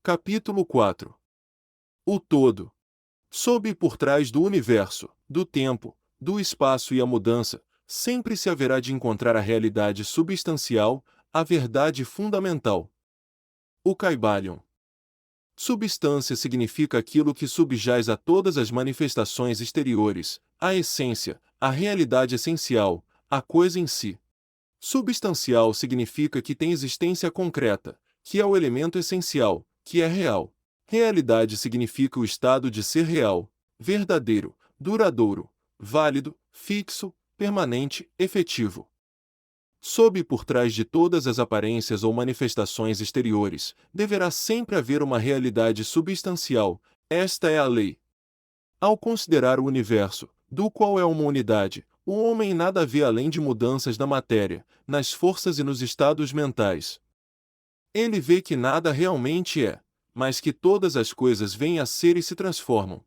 Capítulo 4. O todo. Sob e por trás do universo, do tempo, do espaço e a mudança, sempre se haverá de encontrar a realidade substancial, a verdade fundamental. O Kybalion. Substância significa aquilo que subjaz a todas as manifestações exteriores, a essência, a realidade essencial, a coisa em si. Substancial significa que tem existência concreta, que é o elemento essencial, que é real. Realidade significa o estado de ser real, verdadeiro, duradouro, válido, fixo, permanente, efetivo. Sob e por trás de todas as aparências ou manifestações exteriores, deverá sempre haver uma realidade substancial, esta é a lei. Ao considerar o universo, do qual é uma unidade, o homem nada vê além de mudanças na matéria, nas forças e nos estados mentais. Ele vê que nada realmente é, mas que todas as coisas vêm a ser e se transformam.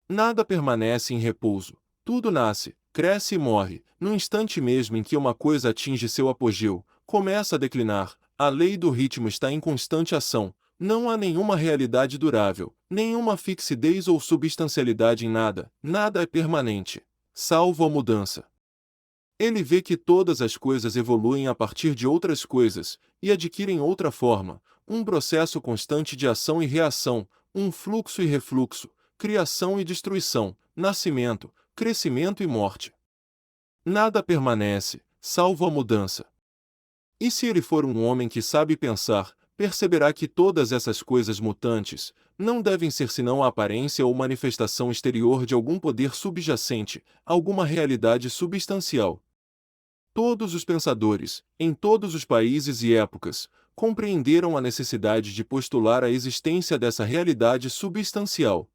Nada permanece em repouso, tudo nasce, cresce e morre, no instante mesmo em que uma coisa atinge seu apogeu, começa a declinar, a lei do ritmo está em constante ação, não há nenhuma realidade durável, nenhuma fixidez ou substancialidade em nada, nada é permanente, salvo a mudança. Ele vê que todas as coisas evoluem a partir de outras coisas, e adquirem outra forma, um processo constante de ação e reação, um fluxo e refluxo, criação e destruição, nascimento, crescimento e morte. Nada permanece, salvo a mudança. E se ele for um homem que sabe pensar, perceberá que todas essas coisas mutantes não devem ser senão a aparência ou manifestação exterior de algum poder subjacente, alguma realidade substancial. Todos os pensadores, em todos os países e épocas, compreenderam a necessidade de postular a existência dessa realidade substancial.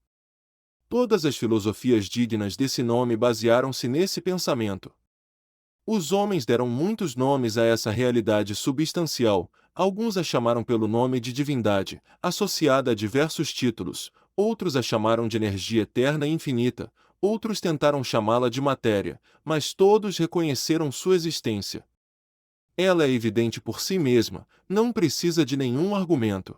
Todas as filosofias dignas desse nome basearam-se nesse pensamento. Os homens deram muitos nomes a essa realidade substancial, alguns a chamaram pelo nome de divindade, associada a diversos títulos, outros a chamaram de energia eterna e infinita, outros tentaram chamá-la de matéria, mas todos reconheceram sua existência. Ela é evidente por si mesma, não precisa de nenhum argumento.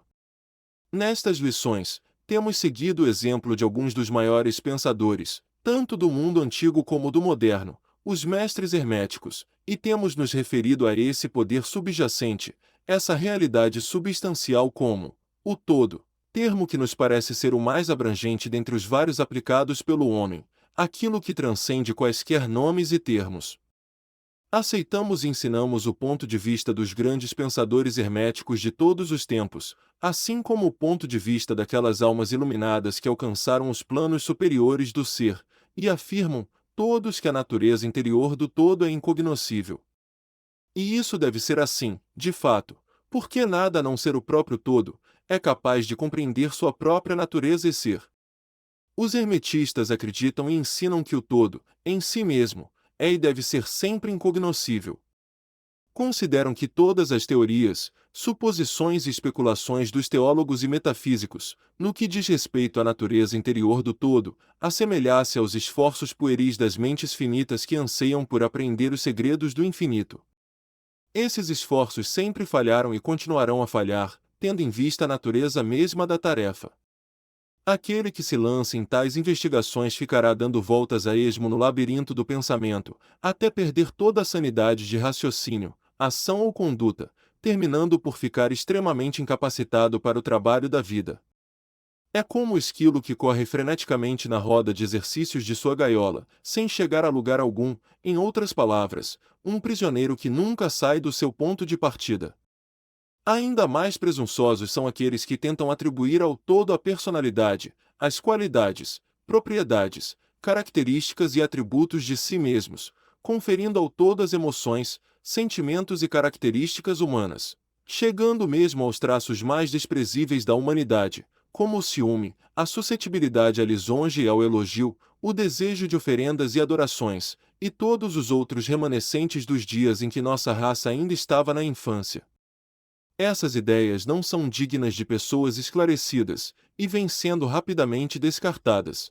Nestas lições, temos seguido o exemplo de alguns dos maiores pensadores, tanto do mundo antigo como do moderno, os mestres herméticos, e temos nos referido a esse poder subjacente, essa realidade substancial como o todo, termo que nos parece ser o mais abrangente dentre os vários aplicados pelo homem, aquilo que transcende quaisquer nomes e termos. Aceitamos e ensinamos o ponto de vista dos grandes pensadores herméticos de todos os tempos, assim como o ponto de vista daquelas almas iluminadas que alcançaram os planos superiores do ser, e afirmam, todos, que a natureza interior do todo é incognoscível. E isso deve ser assim, de fato, porque nada a não ser o próprio todo, é capaz de compreender sua própria natureza e ser. Os hermetistas acreditam e ensinam que o todo, em si mesmo, é e deve ser sempre incognoscível. Consideram que todas as teorias, suposições e especulações dos teólogos e metafísicos, no que diz respeito à natureza interior do todo, assemelhasse aos esforços pueris das mentes finitas que anseiam por aprender os segredos do infinito. Esses esforços sempre falharam e continuarão a falhar, tendo em vista a natureza mesma da tarefa. Aquele que se lança em tais investigações ficará dando voltas a esmo no labirinto do pensamento, até perder toda a sanidade de raciocínio, ação ou conduta, terminando por ficar extremamente incapacitado para o trabalho da vida. É como o esquilo que corre freneticamente na roda de exercícios de sua gaiola, sem chegar a lugar algum, em outras palavras, um prisioneiro que nunca sai do seu ponto de partida. Ainda mais presunçosos são aqueles que tentam atribuir ao todo a personalidade, as qualidades, propriedades, características e atributos de si mesmos, conferindo ao todo as emoções, sentimentos e características humanas, chegando mesmo aos traços mais desprezíveis da humanidade, como o ciúme, a suscetibilidade à lisonja e ao elogio, o desejo de oferendas e adorações, e todos os outros remanescentes dos dias em que nossa raça ainda estava na infância. Essas ideias não são dignas de pessoas esclarecidas, e vêm sendo rapidamente descartadas.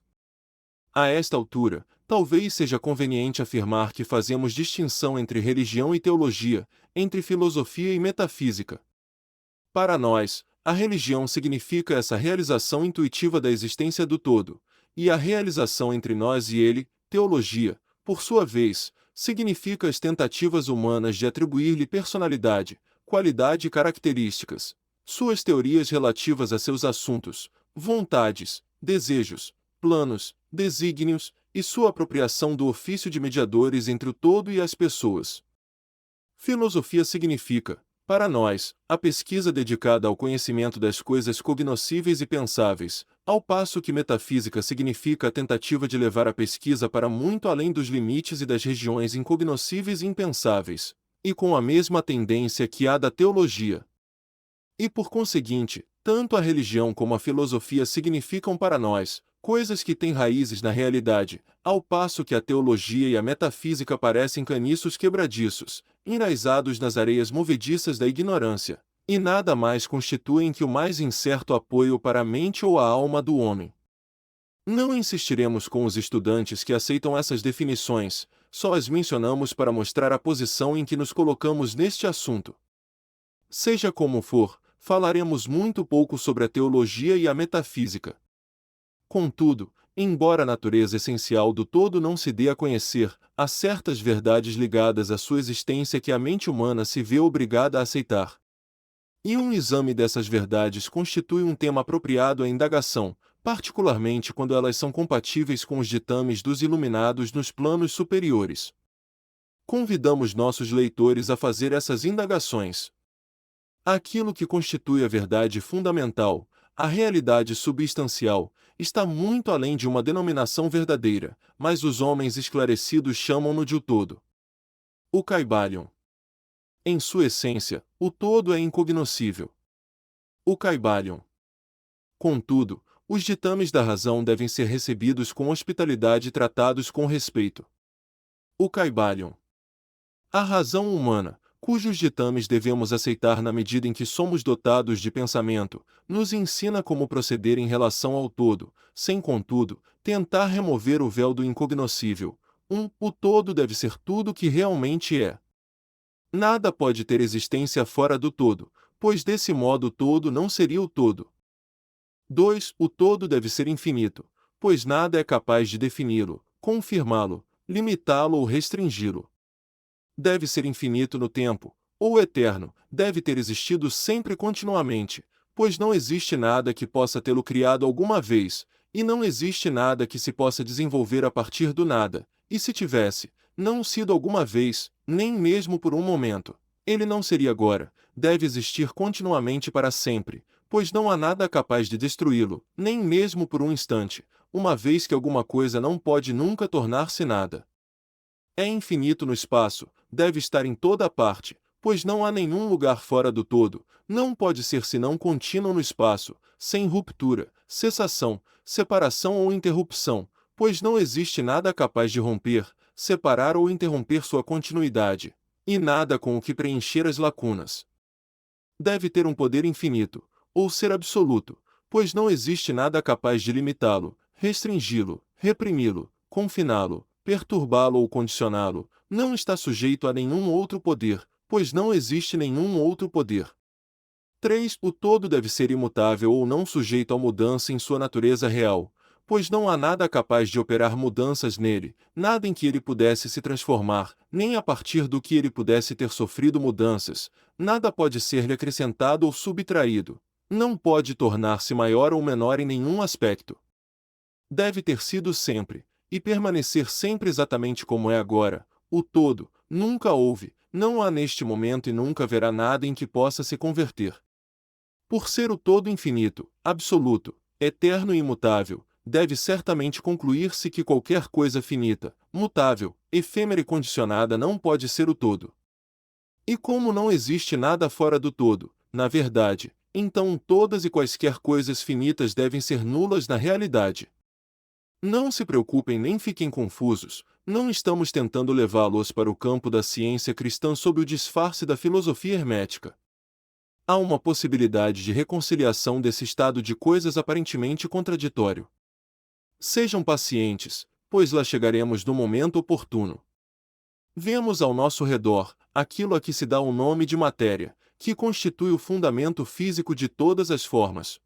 A esta altura, talvez seja conveniente afirmar que fazemos distinção entre religião e teologia, entre filosofia e metafísica. Para nós, A religião significa essa realização intuitiva da existência do todo, e a realização entre nós e ele, teologia, por sua vez, significa as tentativas humanas de atribuir-lhe personalidade, qualidade e características. Suas teorias relativas a seus assuntos, vontades, desejos, planos, desígnios, e sua apropriação do ofício de mediadores entre o todo e as pessoas. Filosofia significa, para nós, a pesquisa dedicada ao conhecimento das coisas cognoscíveis e pensáveis, ao passo que metafísica significa a tentativa de levar a pesquisa para muito além dos limites e das regiões incognoscíveis e impensáveis, e com a mesma tendência que a da teologia. E por conseguinte, tanto a religião como a filosofia significam para nós coisas que têm raízes na realidade, ao passo que a teologia e a metafísica parecem caniços quebradiços, enraizados nas areias movediças da ignorância, e nada mais constituem que o mais incerto apoio para a mente ou a alma do homem. Não insistiremos com os estudantes que aceitam essas definições, só as mencionamos para mostrar a posição em que nos colocamos neste assunto. Seja como for, falaremos muito pouco sobre a teologia e a metafísica. Contudo, embora a natureza essencial do todo não se dê a conhecer, há certas verdades ligadas à sua existência que a mente humana se vê obrigada a aceitar. E um exame dessas verdades constitui um tema apropriado à indagação, particularmente quando elas são compatíveis com os ditames dos iluminados nos planos superiores. Convidamos nossos leitores a fazer essas indagações. Aquilo que constitui a verdade fundamental, a realidade substancial, está muito além de uma denominação verdadeira, mas os homens esclarecidos chamam-no de o todo. O Kybalion. Em sua essência, o todo é incognoscível. O Kybalion. Contudo, os ditames da razão devem ser recebidos com hospitalidade e tratados com respeito. O Kybalion. A razão humana, cujos ditames devemos aceitar na medida em que somos dotados de pensamento, nos ensina como proceder em relação ao todo, sem, contudo, tentar remover o véu do incognoscível. O todo deve ser tudo o que realmente é. Nada pode ter existência fora do todo, pois desse modo o todo não seria o todo. 2. O todo deve ser infinito, pois nada é capaz de defini-lo, confirmá-lo, limitá-lo ou restringi-lo. Deve ser infinito no tempo, ou eterno, deve ter existido sempre continuamente, pois não existe nada que possa tê-lo criado alguma vez, e não existe nada que se possa desenvolver a partir do nada, e se tivesse, não sido alguma vez, nem mesmo por um momento, ele não seria agora, deve existir continuamente para sempre, pois não há nada capaz de destruí-lo, nem mesmo por um instante, uma vez que alguma coisa não pode nunca tornar-se nada. É infinito no espaço, deve estar em toda parte, pois não há nenhum lugar fora do todo, não pode ser senão contínuo no espaço, sem ruptura, cessação, separação ou interrupção, pois não existe nada capaz de romper, separar ou interromper sua continuidade, e nada com o que preencher as lacunas. Deve ter um poder infinito, ou ser absoluto, pois não existe nada capaz de limitá-lo, restringi-lo, reprimi-lo, confiná-lo, perturbá-lo ou condicioná-lo, não está sujeito a nenhum outro poder, pois não existe nenhum outro poder. 3. O todo deve ser imutável ou não sujeito a mudança em sua natureza real, pois não há nada capaz de operar mudanças nele, nada em que ele pudesse se transformar, nem a partir do que ele pudesse ter sofrido mudanças, nada pode ser-lhe acrescentado ou subtraído, não pode tornar-se maior ou menor em nenhum aspecto. Deve ter sido sempre, e permanecer sempre exatamente como é agora, o todo, nunca houve, não há neste momento e nunca haverá nada em que possa se converter. Por ser o todo infinito, absoluto, eterno e imutável, deve certamente concluir-se que qualquer coisa finita, mutável, efêmera e condicionada não pode ser o todo. E como não existe nada fora do todo, na verdade, então todas e quaisquer coisas finitas devem ser nulas na realidade. Não se preocupem nem fiquem confusos, não estamos tentando levá-los para o campo da ciência cristã sob o disfarce da filosofia hermética. Há uma possibilidade de reconciliação desse estado de coisas aparentemente contraditório. Sejam pacientes, pois lá chegaremos no momento oportuno. Vemos ao nosso redor aquilo a que se dá o nome de matéria, que constitui o fundamento físico de todas as formas.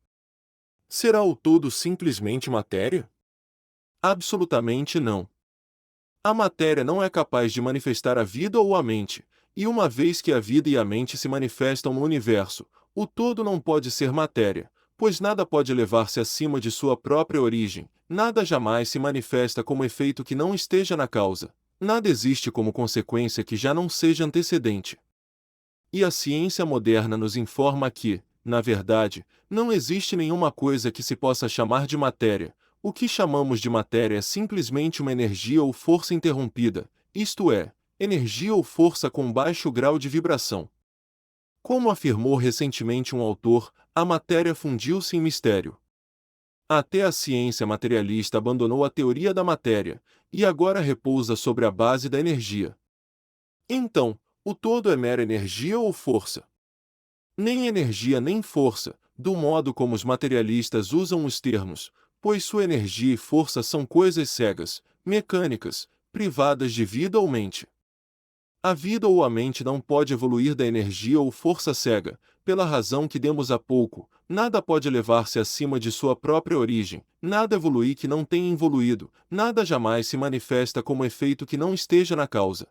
Será o todo simplesmente matéria? Absolutamente não. A matéria não é capaz de manifestar a vida ou a mente, e uma vez que a vida e a mente se manifestam no universo, o todo não pode ser matéria, pois nada pode elevar-se acima de sua própria origem, nada jamais se manifesta como efeito que não esteja na causa, nada existe como consequência que já não seja antecedente. E a ciência moderna nos informa que, na verdade, não existe nenhuma coisa que se possa chamar de matéria. O que chamamos de matéria é simplesmente uma energia ou força interrompida, isto é, energia ou força com baixo grau de vibração. Como afirmou recentemente um autor, a matéria fundiu-se em mistério. Até a ciência materialista abandonou a teoria da matéria, e agora repousa sobre a base da energia. Então, o todo é mera energia ou força? Nem energia nem força, do modo como os materialistas usam os termos, pois sua energia e força são coisas cegas, mecânicas, privadas de vida ou mente. A vida ou a mente não pode evoluir da energia ou força cega, pela razão que demos há pouco, nada pode elevar-se acima de sua própria origem, nada evoluir que não tenha evoluído, nada jamais se manifesta como efeito que não esteja na causa.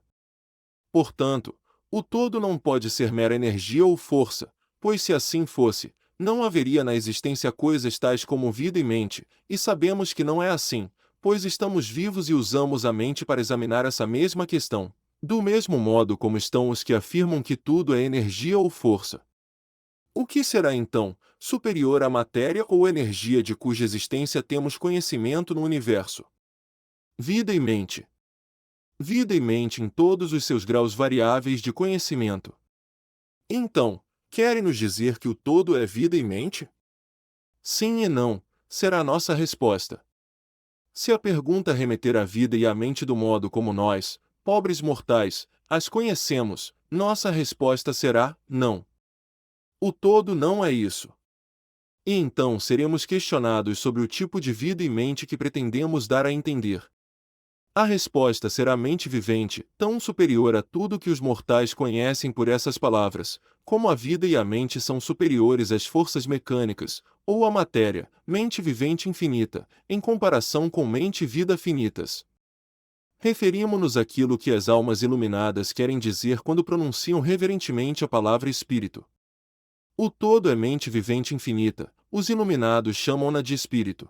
Portanto, o todo não pode ser mera energia ou força, pois se assim fosse, não haveria na existência coisas tais como vida e mente, e sabemos que não é assim, pois estamos vivos e usamos a mente para examinar essa mesma questão, do mesmo modo como estão os que afirmam que tudo é energia ou força. O que será então, superior à matéria ou energia de cuja existência temos conhecimento no universo? Vida e mente. Vida e mente em todos os seus graus variáveis de conhecimento. Então, querem nos dizer que o todo é vida e mente? Sim e não, será a nossa resposta. Se a pergunta remeter à vida e à mente do modo como nós, pobres mortais, as conhecemos, nossa resposta será: não. O todo não é isso. E então seremos questionados sobre o tipo de vida e mente que pretendemos dar a entender. A resposta será a mente vivente, tão superior a tudo que os mortais conhecem por essas palavras, como a vida e a mente são superiores às forças mecânicas, ou à matéria, mente vivente infinita, em comparação com mente e vida finitas. Referimos-nos àquilo que as almas iluminadas querem dizer quando pronunciam reverentemente a palavra espírito. O todo é mente vivente infinita, os iluminados chamam-na de espírito.